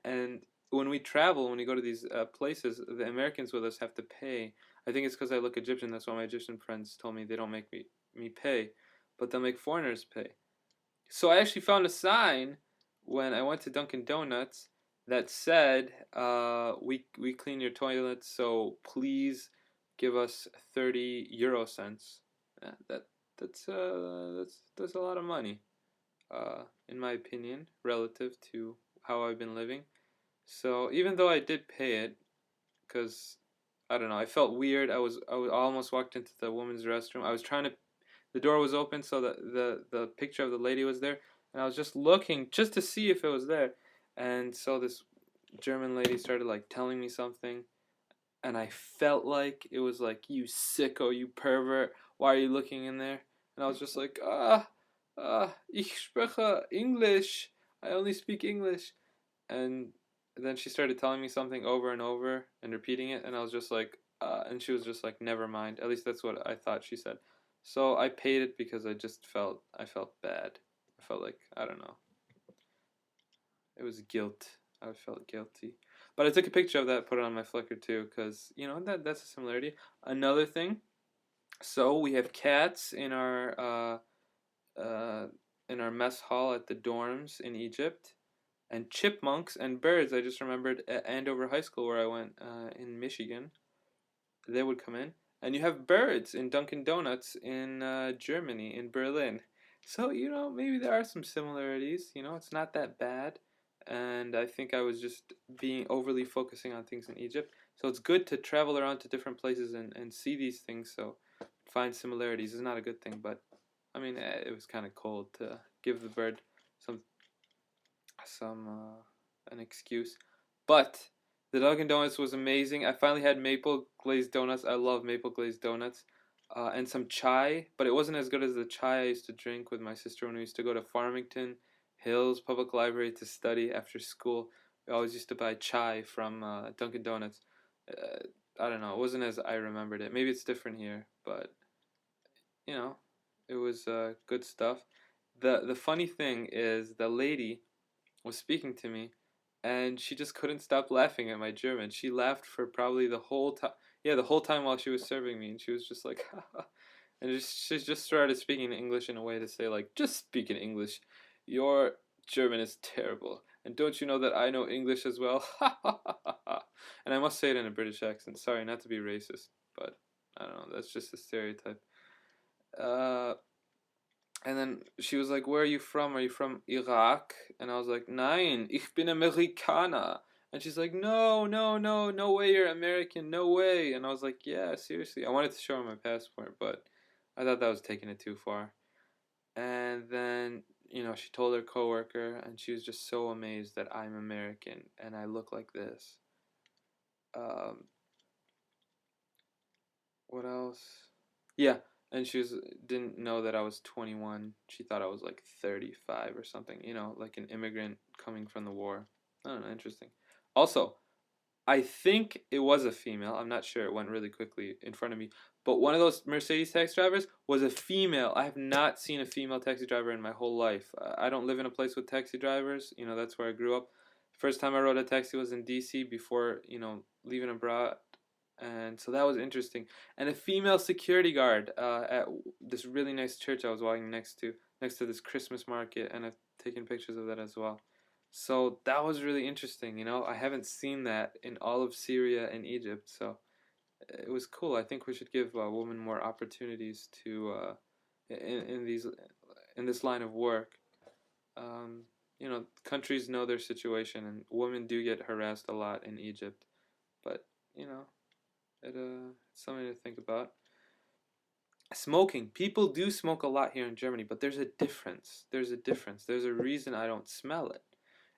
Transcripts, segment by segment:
And when we travel, when we go to these places, the Americans with us have to pay. I think it's because I look Egyptian. That's why my Egyptian friends told me they don't make me pay, but they'll make foreigners pay. So I actually found a sign when I went to Dunkin' Donuts that said, we clean your toilets, so please give us 30 euro cents." That that's a lot of money, in my opinion, relative to how I've been living. So even though I did pay it, because I don't know, I felt weird. I almost walked into the women's restroom. I was trying to the door was open, so the picture of the lady was there, and I was just looking just to see if it was there, and so this German lady started like telling me something, and I felt like it was like, "You sicko, you pervert, why are you looking in there?" And I was just like, ich spreche English, I only speak English. And then she started telling me something over and over and repeating it, and I was just like, and she was just like, "Never mind." At least that's what I thought she said. So I paid it because I felt bad. I felt like, I don't know, it was guilt. I felt guilty. But I took a picture of that, put it on my Flickr too, because that's a similarity. Another thing. So we have cats in our mess hall at the dorms in Egypt, and chipmunks and birds. I just remembered at Andover High School where I went, in Michigan. They would come in, and you have birds in Dunkin' Donuts in Germany, in Berlin. So maybe there are some similarities. It's not that bad, and I think I was just being overly focusing on things in Egypt. So it's good to travel around to different places and see these things. So find similarities is not a good thing, but I mean, it was kind of cold to give the bird some an excuse. But the Dunkin' Donuts was amazing. I finally had maple glazed donuts. I love maple glazed donuts. And some chai, but it wasn't as good as the chai I used to drink with my sister when we used to go to Farmington Hills Public Library to study after school. We always used to buy chai from Dunkin' Donuts. I don't know. It wasn't as I remembered it. Maybe it's different here, but you know, it was good stuff. The funny thing is the lady was speaking to me, and she just couldn't stop laughing at my German. She laughed for probably the whole time. Yeah, the whole time while she was serving me, and she was just like, and she just started speaking in English in a way to say like, just speak in English. Your German is terrible, and don't you know that I know English as well? And I must say it in a British accent. Sorry, not to be racist, but I don't know. That's just a stereotype. Uh, and then she was like, "Where are you from? Are you from Iraq?" And I was like, "Nein, ich bin Amerikaner." And she's like, "No, no, no, no way you're American, no way." And I was like, "Yeah, seriously." I wanted to show her my passport, but I thought that was taking it too far. And then, she told her coworker, and she was just so amazed that I'm American and I look like this. Um, what else? Yeah, and she didn't know that I was 21. She thought I was like 35 or something, like an immigrant coming from the war. I don't know, interesting. Also, I think it was a female. I'm not sure. It went really quickly in front of me. But one of those Mercedes taxi drivers was a female. I have not seen a female taxi driver in my whole life. I don't live in a place with taxi drivers. That's where I grew up. First time I rode a taxi was in DC before, leaving abroad. And so that was interesting. And a female security guard at this really nice church I was walking next to this Christmas market, and I've taken pictures of that as well. So that was really interesting. I haven't seen that in all of Syria and Egypt, so it was cool. I think we should give women more opportunities to in this line of work. Countries know their situation, and women do get harassed a lot in Egypt. But you know, it's something to think about. Smoking. People do smoke a lot here in Germany, but there's a difference. There's a difference. There's a reason I don't smell it.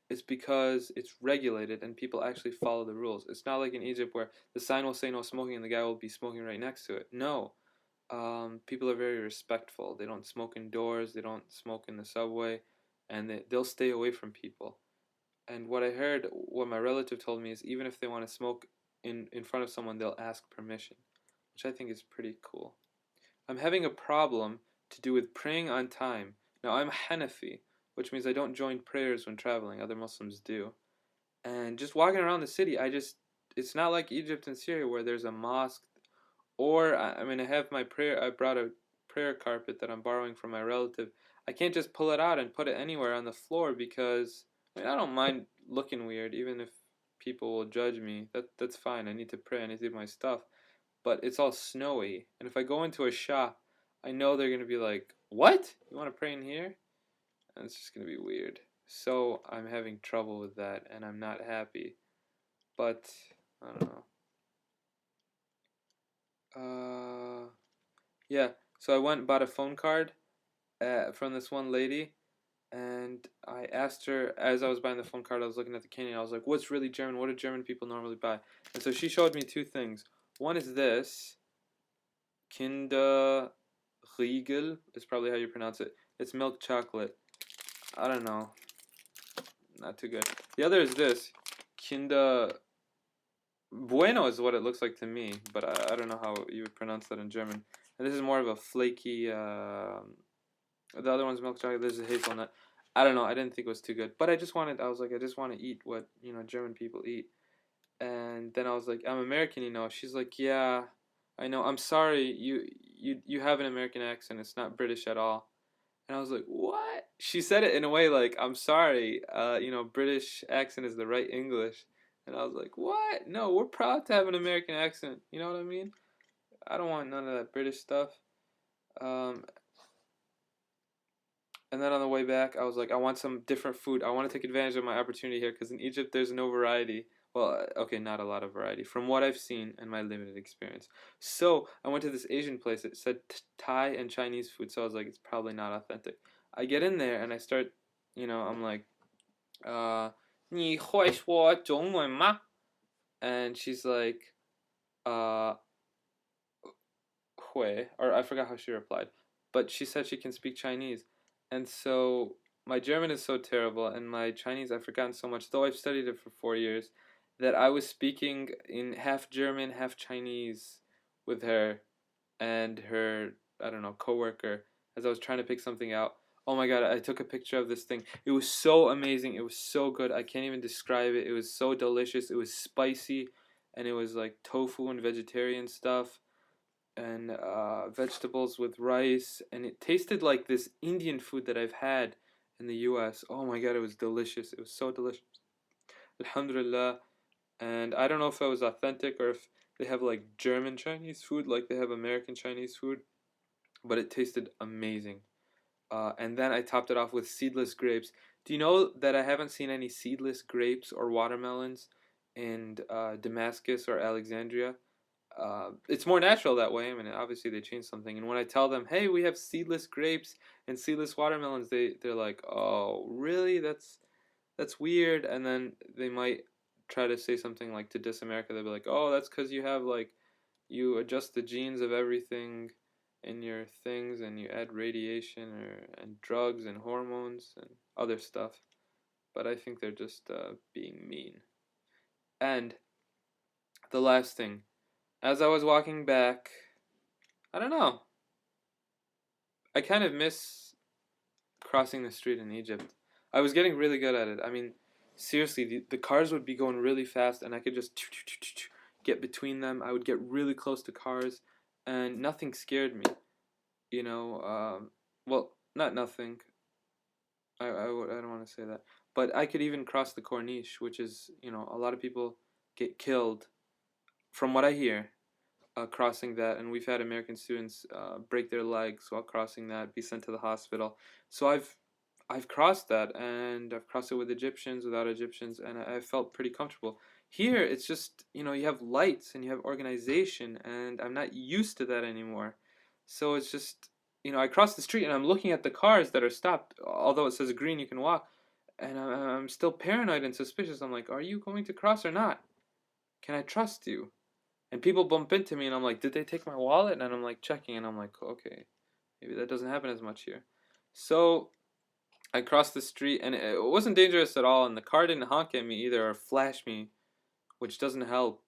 It's because it's regulated and people actually follow the rules. It's not like in Egypt where the sign will say no smoking and the guy will be smoking right next to it. No. People are very respectful. They don't smoke indoors, they don't smoke in the subway, and they'll stay away from people. And what my relative told me is even if they want to smoke in front of someone, they'll ask permission, which I think is pretty cool. I'm having a problem to do with praying on time. Now, I'm Hanafi, which means I don't join prayers when traveling. Other Muslims do. And just walking around the city, it's not like Egypt and Syria where there's a mosque, or I mean, I brought a prayer carpet that I'm borrowing from my relative. I can't just pull it out and put it anywhere on the floor because I mean, I don't mind looking weird, even if people will judge me. That's fine. I need to pray. I need to do my stuff. But it's all snowy, and if I go into a shop, I know they're gonna be like, "What? You want to pray in here?" And it's just gonna be weird. So I'm having trouble with that, and I'm not happy. But I don't know. Yeah. So I went and bought a phone card from this one lady, and I asked her as I was buying the phone card. I was looking at the candy. I was like, "What's really German? What do German people normally buy?" And so she showed me two things. One is this Kinderriegel is probably how you pronounce it. It's milk chocolate. I don't know, not too good. The other is this Kinder Bueno is what it looks like to me, but I don't know how you would pronounce that in German. And this is more of a flaky. The other one's milk chocolate. This is hazelnut. I don't know. I didn't think it was too good, but I just wanted. I was like, I just want to eat what German people eat. And then I was like, I'm American, you know. She's like, yeah, I know. I'm sorry. You have an American accent. It's not British at all. And I was like, what? She said it in a way like, I'm sorry, British accent is the right English. And I was like, what? No, we're proud to have an American accent. You know what I mean? I don't want none of that British stuff. Um, and then on the way back, I was like, I want some different food. I want to take advantage of my opportunity here because in Egypt, there's no variety. Well, okay, not a lot of variety from what I've seen and my limited experience. So I went to this Asian place. It said Thai and Chinese food. So I was like, it's probably not authentic. I get in there and I start, I'm like, 你会说中文吗? And she's like, uh, 会, or I forgot how she replied, but she said she can speak Chinese. And so my German is so terrible, and my Chinese I've forgotten so much, though I've studied it for 4 years, that I was speaking in half German, half Chinese with her and her, I don't know, coworker as I was trying to pick something out. Oh my god, I took a picture of this thing. It was so amazing. It was so good. I can't even describe it. It was so delicious. It was spicy, and it was like tofu and vegetarian stuff and vegetables with rice, and it tasted like this Indian food that I've had in the U.S. Oh my god, it was delicious. It was so delicious. Alhamdulillah. And I don't know if it was authentic or if they have like German Chinese food, like they have American Chinese food, but it tasted amazing. And then I topped it off with seedless grapes. Do you know that I haven't seen any seedless grapes or watermelons in Damascus or Alexandria? It's more natural that way. I mean, obviously they changed something. And when I tell them, "Hey, we have seedless grapes and seedless watermelons," they're like, "Oh, really? That's weird." And then they might try to say something like to diss America. They'll be like, "Oh, that's because you have like you adjust the genes of everything in your things, and you add radiation and drugs and hormones and other stuff." But I think they're just being mean. And the last thing, as I was walking back, I don't know. I kind of miss crossing the street in Egypt. I was getting really good at it. I mean, seriously, the cars would be going really fast, and I could just get between them. I would get really close to cars, and nothing scared me. You know, well, not nothing. I don't want to say that, but I could even cross the Corniche, which is a lot of people get killed, from what I hear, crossing that, and we've had American students break their legs while crossing that, be sent to the hospital. So I've crossed that, and I've crossed it with Egyptians, without Egyptians, and I felt pretty comfortable. Here, it's just you have lights and you have organization, and I'm not used to that anymore. So it's just I cross the street and I'm looking at the cars that are stopped, although it says green, you can walk, and I'm still paranoid and suspicious. I'm like, are you going to cross or not? Can I trust you? And people bump into me, and I'm like, did they take my wallet? And I'm like checking, and I'm like, okay, maybe that doesn't happen as much here. So I crossed the street, and it wasn't dangerous at all, and the car didn't honk at me either or flash me, which doesn't help.